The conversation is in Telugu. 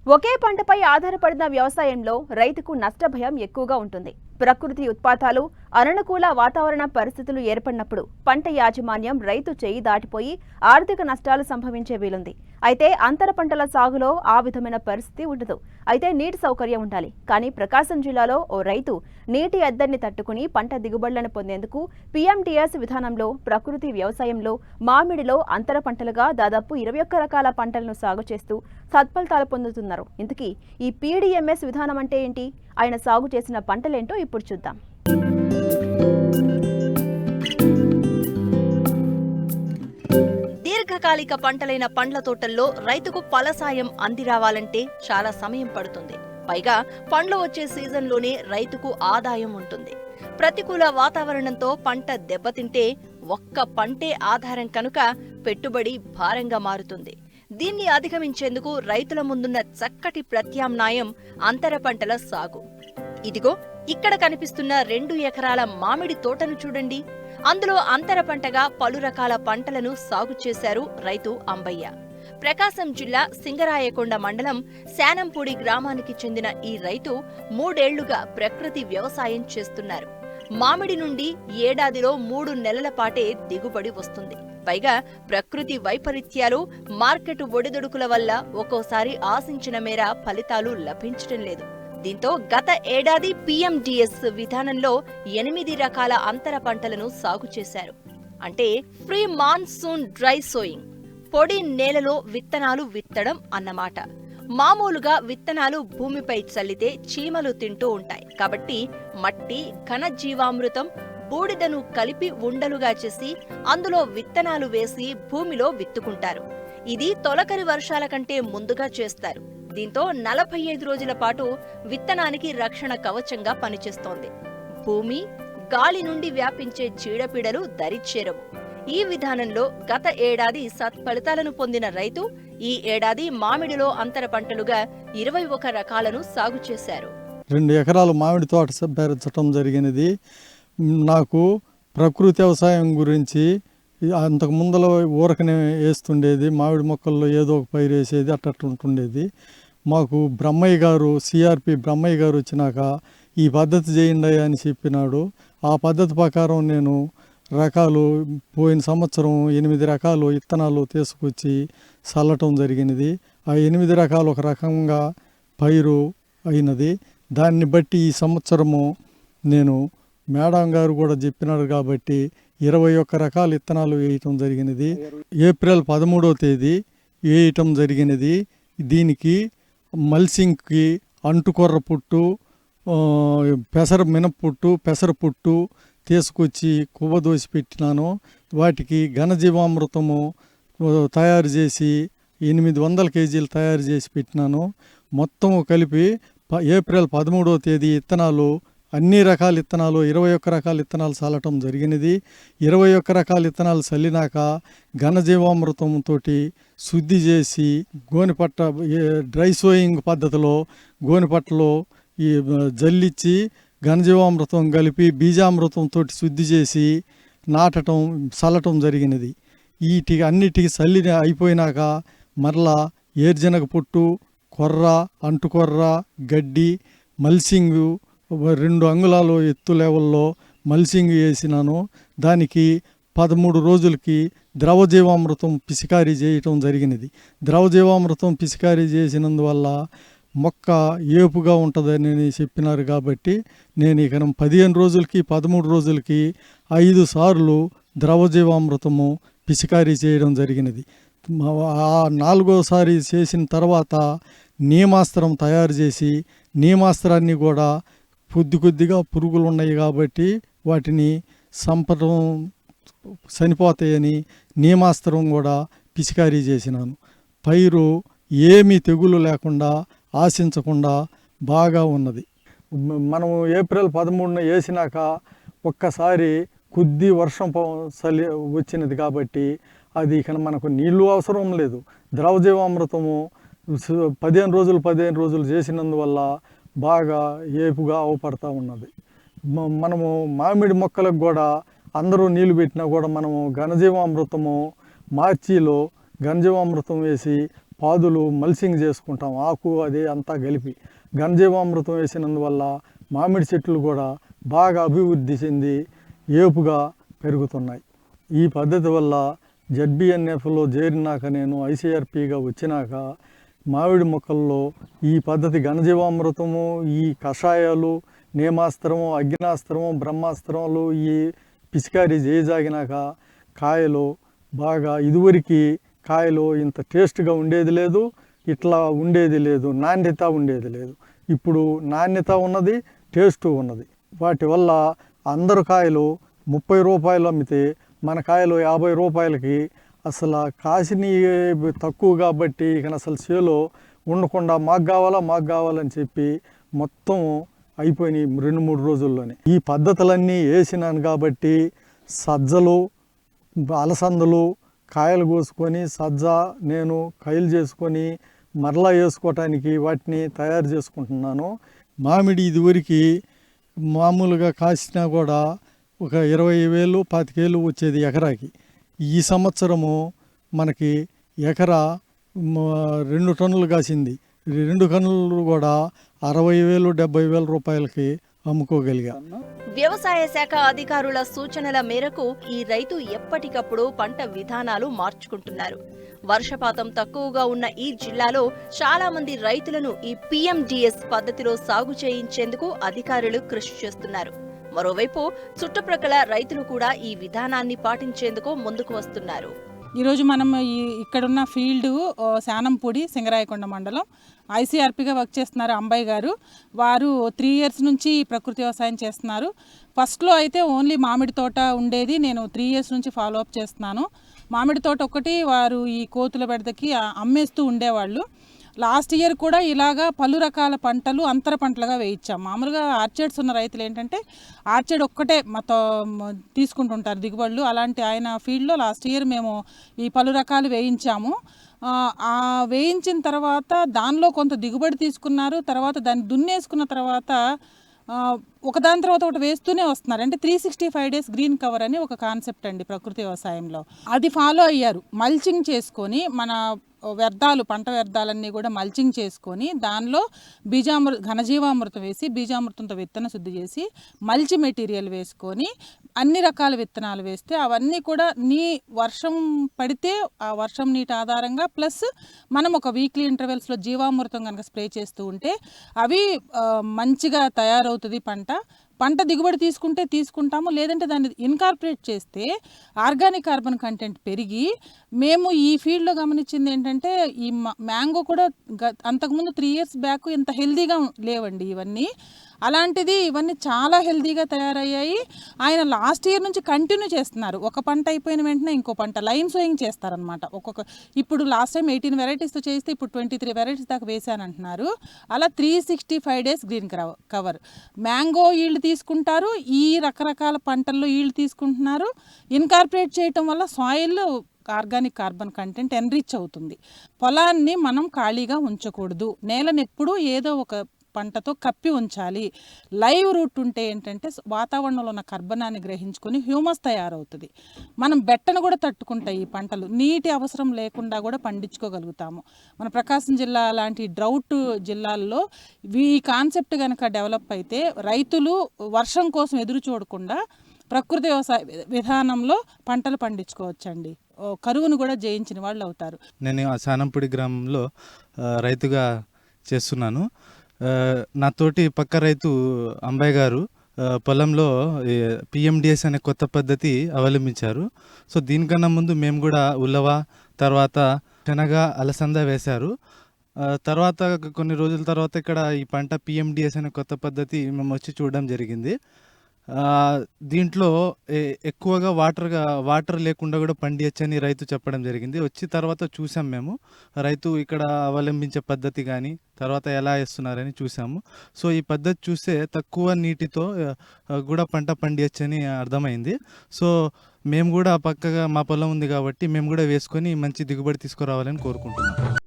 ఒకే పంటపై ఆధారపడిన వ్యవసాయంలో రైతుకు నష్ట భయం ఎక్కువగా ఉంటుంది. ప్రకృతి ఉత్పాతాలు, అననుకూల వాతావరణ పరిస్థితులు ఏర్పడినప్పుడు పంట యాజమాన్యం రైతు చేయి దాటిపోయి ఆర్థిక నష్టాలు సంభవించే వీలుంది. అయితే అంతర పంటల సాగులో ఆ విధమైన పరిస్థితి ఉండదు. అయితే నీటి సౌకర్యం ఉండాలి. కానీ ప్రకాశం జిల్లాలో ఓ రైతు నీటి ఎద్దడిని తట్టుకుని పంట దిగుబడులను పొందేందుకు పీఎంటీఎస్ విధానంలో ప్రకృతి వ్యవసాయంలో మామిడిలో అంతర పంటలుగా దాదాపు 21 రకాల పంటలను సాగు చేస్తూ సత్ఫలితాలు పొందుతున్నారు. ఇంతకీ ఈ పీడీఎంఎస్ విధానం అంటే ఏంటి? ఆయన సాగు చేసిన పంటలేంటో ఇప్పుడు చూద్దాం. దీర్ఘకాలిక పంటలైన పండ్ల తోటల్లో రైతుకు ఫలసాయం అంది రావాలంటే చాలా సమయం పడుతుంది. పైగా పండ్లు వచ్చే సీజన్లోనే రైతుకు ఆదాయం ఉంటుంది. ప్రతికూల వాతావరణంతో పంట దెబ్బతింటే ఒక్క పంటే ఆధారం కనుక పెట్టుబడి భారంగా మారుతుంది. దీన్ని అధిగమించేందుకు రైతుల ముందున్న చక్కటి ప్రత్యామ్నాయం అంతర పంటల సాగు. ఇదిగో ఇక్కడ కనిపిస్తున్న 2 ఎకరాల మామిడి తోటను చూడండి. అందులో అంతర పంటగా పలు రకాల పంటలను సాగు చేశారు రైతు అంబయ్య. ప్రకాశం జిల్లా సింగరాయకొండ మండలం శానంపూడి గ్రామానికి చెందిన ఈ రైతు 3 ఏళ్లుగా ప్రకృతి వ్యవసాయం చేస్తున్నారు. మామిడి నుండి ఏడాదిలో 3 నెలల పాటే దిగుబడి వస్తుంది. పైగా ప్రకృతి వైపరీత్యాలు, మార్కెట్ ఒడిదుడుకుల వల్ల ఒక్కోసారి ఆశించిన మేర ఫలితాలు లభించడం లేదు. దీంతో గత ఏడాది పీఎంటీఎస్ విధానంలో 8 రకాల అంతర పంటలను సాగు చేశారు. అంటే ప్రీ మాన్సూన్ డ్రై సోయింగ్, పొడి నేలలో విత్తనాలు విత్తడం అన్నమాట. మామూలుగా విత్తనాలు భూమిపై చల్లితే చీమలు తింటూ ఉంటాయి. కాబట్టి మట్టి, ఘన జీవామృతం, బూడిదను కలిపి ఉండలుగా చేసి అందులో విత్తనాలు వేసి భూమిలో విత్తుకుంటారు. ఇది తొలకరి వర్షాల కంటే ముందుగా చేస్తారు. దీంతో 45 రోజుల పాటు విత్తనానికి రక్షణ కవచంగా పనిచేస్తోంది. భూమి, గాలి నుండి వ్యాపించే చీడపీడలు దరిచేరవు. ఈ విధానంలో గత ఏడాది సత్ఫలితాలను పొందిన రైతు ఈ ఏడాది మామిడిలో అంతర పంటలుగా 21 రకాలను సాగు చేశారు. 2 ఎకరాల మామిడి తోట పెరచడం జరిగినది. నాకు ప్రకృతి వ్యవసాయం గురించి అంతకు ముందర ఊరకనే వేస్తుండేది. మామిడి మొక్కల్లో ఏదో ఒక పైరు వేసేది, అట్టుంటుండేది. మాకు బ్రహ్మయ్య గారు, సిఆర్పి బ్రహ్మయ్య గారు వచ్చినాక ఈ పద్ధతి చేయండి అని చెప్పినాడు. ఆ పద్ధతి ప్రకారం నేను రకాలు పోయిన సంవత్సరం 8 రకాలు విత్తనాలు తీసుకొచ్చి చల్లటం జరిగినది. ఆ 8 రకాలు ఒక రకంగా పైరు అయినది. దాన్ని బట్టి ఈ సంవత్సరము నేను మేడం గారు కూడా చెప్పినారు కాబట్టి 21 రకాల విత్తనాలు వేయటం జరిగినది. ఏప్రిల్ 13వ తేదీ వేయటం జరిగినది. దీనికి మల్సింగ్కి అంటుకొర్ర పుట్టు, మినప్పుట్టు, పెసర పుట్టు తీసుకొచ్చి కువ్వదోసి పెట్టినాను. వాటికి ఘనజీవామృతము తయారు చేసి 800 కేజీలు తయారు చేసి పెట్టినాను. మొత్తము కలిపి ఏప్రిల్ 13వ తేదీ విత్తనాలు, అన్ని రకాల విత్తనాలు 21 రకాల విత్తనాలు చల్లటం జరిగినది. 21 రకాల విత్తనాలు చల్లినాక ఘనజీవామృతంతో శుద్ధి చేసి గోనిపట్ట డ్రై సోయింగ్ పద్ధతిలో గోనిపట్టలో ఈ జల్లిచ్చి ఘనజీవామృతం కలిపి బీజామృతంతో శుద్ధి చేసి నాటటం చల్లటం జరిగినది. అన్నిటికి చల్లి అయిపోయినాక మరలా ఏర్జనగ పుట్టు, కొర్ర, అంటుకొర్ర, గడ్డి, మల్సింగు 2 అంగుళాలు ఎత్తు లెవెల్లో మల్సింగ్ వేసినాను. దానికి 13 రోజులకి ద్రవజీవామృతం పిచికారీ చేయటం జరిగినది. ద్రవజీవామృతం పిచికారీ చేసినందువల్ల మొక్క ఏపుగా ఉంటుందని చెప్పినారు కాబట్టి నేను ఇక 15 రోజులకి 13 రోజులకి 5 సార్లు ద్రవజీవామృతము పిచికారీ చేయడం జరిగినది. ఆ 4వసారి చేసిన తర్వాత నీమాస్త్రం తయారు చేసి, నీమాస్త్రాన్ని కూడా కొద్దిగా పురుగులు ఉన్నాయి కాబట్టి వాటిని సంపటం చనిపోతాయని నీమాస్త్రం కూడా పిచికారీ చేసినాను. పైరు ఏమీ తెగులు లేకుండా ఆశించకుండా బాగా ఉన్నది. మనం ఏప్రిల్ 13న వేసినాక ఒక్కసారి కొద్ది వర్షం చలి వచ్చినది కాబట్టి అది ఇక మనకు నీళ్ళు అవసరం లేదు. ద్రవజీవామృతము 15 రోజులు చేసినందువల్ల బాగా ఏపుగా అవపడతా ఉన్నది. మనము మామిడి మొక్కలకు కూడా అందరూ నీళ్లు పెట్టినా కూడా మనము ఘనజీవామృతము మార్చిలో ఘనజీవామృతం వేసి పాదులు మల్సింగ్ చేసుకుంటాం, ఆకు అది అంతా కలిపి. ఘనజీవామృతం వేసినందువల్ల మామిడి చెట్లు కూడా బాగా అభివృద్ధి చెంది ఏపుగా పెరుగుతున్నాయి. ఈ పద్ధతి వల్ల జెడ్బిఎన్ఎఫ్లో చేరినాక, నేను ఐసిఆర్పిగా వచ్చినాక మామిడి మొక్కల్లో ఈ పద్ధతి ఘనజీవామృతము, ఈ కషాయాలు, నేమాస్త్రము, అగ్నాస్త్రము, బ్రహ్మాస్త్రములు ఈ పిచికారీ చేయజాగినాక కాయలు బాగా, ఇదివరకు కాయలు ఇంత టేస్ట్గా ఉండేది లేదు, ఇట్లా ఉండేది లేదు, నాణ్యత ఉండేది లేదు. ఇప్పుడు నాణ్యత ఉన్నది, టేస్ట్ ఉన్నది. వాటి వల్ల అందరు కాయలు 30 రూపాయలు అమ్మితే మన కాయలు 50 రూపాయలకి. అసలు కాసిని తక్కువ కాబట్టి ఇక అసలు చేలో ఉండకుండా మాకు కావాలని చెప్పి మొత్తం అయిపోయినాయి 2-3 రోజుల్లోనే. ఈ పద్ధతులన్నీ వేసినాను కాబట్టి సజ్జలు, అలసందలు కాయలు కోసుకొని సజ్జ నేను కైలు చేసుకొని మరలా వేసుకోవటానికి వాటిని తయారు చేసుకుంటున్నాను. మామిడి ఇదివరకు మామూలుగా కాసినా కూడా ఒక 20,000, 25,000 వచ్చేది ఎకరాకి. ఈ సంవత్సరము మనకి ఎకరా 2 టన్నులు కాసింది. 2 టన్నులు కూడా 60,000, 70,000 రూపాయలకి అమ్ముకోగలిగా. వ్యవసాయ శాఖ అధికారుల సూచనల మేరకు ఈ రైతు ఎప్పటికప్పుడు పంట విధానాలు మార్చుకుంటున్నారు. వర్షపాతం తక్కువగా ఉన్న ఈ జిల్లాలో చాలా మంది రైతులను ఈ PMDS పద్ధతిలో సాగు చేయించేందుకు అధికారులు కృషి చేస్తున్నారు. మరోవైపు చుట్టుప్రక్కల రైతులు కూడా ఈ విధానాన్ని పాటించేందుకు ముందుకు వస్తున్నారు. ఈరోజు మనం ఇక్కడున్న ఫీల్డ్ శానంపూడి, సింగరాయకొండ మండలం ఐసీఆర్పీగా వర్క్ చేస్తున్నారు అంబయ్య గారు. వారు 3 years నుంచి ప్రకృతి వ్యవసాయం చేస్తున్నారు. ఫస్ట్లో అయితే ఓన్లీ మామిడి తోట ఉండేది, నేను 3 years నుంచి ఫాలో అప్ చేస్తున్నాను. మామిడి తోట ఒకటి వారు ఈ కోతుల బెడదకి అమ్మేస్తూ ఉండేవాళ్ళు. లాస్ట్ ఇయర్ కూడా ఇలాగా పలు రకాల పంటలు అంతర పంటలుగా వేయించాం. మామూలుగా ఆర్చర్డ్స్ ఉన్న రైతులు ఏంటంటే ఆర్చర్డ్ ఒక్కటే తీసుకుంటుంటారు దిగుబడులు. అలాంటి ఆయన ఫీల్డ్లో లాస్ట్ ఇయర్ మేము ఈ పలు రకాలు వేయించాము. వేయించిన తర్వాత దానిలో కొంత దిగుబడి తీసుకున్నారు. తర్వాత దాన్ని దున్నేసుకున్న తర్వాత ఒకదాని తర్వాత ఒకటి వేస్తూనే వస్తున్నారు. అంటే 365 days గ్రీన్ కవర్ అని ఒక కాన్సెప్ట్ అండి ప్రకృతి వ్యవసాయంలో. అది ఫాలో అయ్యారు. మల్చింగ్ చేసుకొని మన పంట వ్యర్థాలన్నీ కూడా మల్చింగ్ చేసుకొని దానిలో ఘనజీవామృతం వేసి బీజామృతంతో విత్తన శుద్ధి చేసి మల్చి మెటీరియల్ వేసుకొని అన్ని రకాల విత్తనాలు వేస్తే అవన్నీ కూడా వర్షం పడితే ఆ వర్షం నీటి ఆధారంగా ప్లస్ మనం ఒక వీక్లీ ఇంటర్వెల్స్లో జీవామృతం కనుక స్ప్రే చేస్తూ ఉంటే అవి మంచిగా తయారవుతుంది. పంట దిగుబడి తీసుకుంటాము, లేదంటే దాన్ని ఇన్కార్పొరేట్ చేస్తే ఆర్గానిక్ కార్బన్ కంటెంట్ పెరిగి, మేము ఈ ఫీల్డ్లో గమనించింది ఏంటంటే ఈ మ్యాంగో కూడా అంతకుముందు 3 years బ్యాక్ ఇంత హెల్దీగా లేవండి ఇవన్నీ. అలాంటిది ఇవన్నీ చాలా హెల్దీగా తయారయ్యాయి. ఆయన లాస్ట్ ఇయర్ నుంచి కంటిన్యూ చేస్తున్నారు. ఒక పంట అయిపోయిన వెంటనే ఇంకో పంట లైన్ సోయింగ్ చేస్తారనమాట. ఇప్పుడు లాస్ట్ టైం 18 varieties చేస్తే ఇప్పుడు 23 varieties దాకా వేసానంటున్నారు. అలా 365 days green cover. Mango yield తీసుకుంటారు, ఈ రకరకాల పంటల్లో ఈల్డ్ తీసుకుంటున్నారు. ఇన్కార్పొరేట్ చేయటం వల్ల soil organic carbon content enrich అవుతుంది. పొలాన్ని మనం ఖాళీగా ఉంచకూడదు. నేలను ఎప్పుడూ ఏదో ఒక పంటతో కప్పి ఉంచాలి. లైవ్ రూట్ ఉంటే ఏంటంటే వాతావరణంలో ఉన్న కర్బనాన్ని గ్రహించుకొని హ్యూమస్ తయారవుతుంది. మనం బెట్టను కూడా తట్టుకుంటాయి ఈ పంటలు. నీటి అవసరం లేకుండా కూడా పండించుకోగలుగుతాము. మన ప్రకాశం జిల్లా లాంటి డ్రౌట్ జిల్లాల్లో ఈ కాన్సెప్ట్ కనుక డెవలప్ అయితే రైతులు వర్షం కోసం ఎదురు చూడకుండా ప్రకృతి వ్యవసాయ విధానంలో పంటలు పండించుకోవచ్చండి. కరువును కూడా జయించిన వాళ్ళు అవుతారు. నేను శానంపూడి గ్రామంలో రైతుగా చేస్తున్నాను. నాతోటి పక్క రైతు అంబయ్య గారు పొలంలో PMDS అనే కొత్త పద్ధతి అవలంబించారు. సో దీనికన్నా ముందు మేము కూడా ఉలవ, తర్వాత శనగ, అలసంద వేశారు. తర్వాత కొన్ని రోజుల తర్వాత ఇక్కడ ఈ పంట PMDS అనే కొత్త పద్ధతి మేము వచ్చి చూడడం జరిగింది. దీంట్లో ఎక్కువగా వాటర్ లేకుండా కూడా పండియచ్చని రైతు చెప్పడం జరిగింది. వచ్చి తర్వాత చూసాం మేము రైతు ఇక్కడ అవలంబించే పద్ధతి కానీ తర్వాత ఎలా వేస్తున్నారని చూసాము. సో ఈ పద్ధతి చూస్తే తక్కువ నీటితో కూడా పంట పండియచ్చని అర్థమైంది. సో మేము కూడా పక్కగా మా పొలం ఉంది కాబట్టి మేము కూడా వేసుకొని మంచి దిగుబడి తీసుకురావాలని కోరుకుంటున్నాం.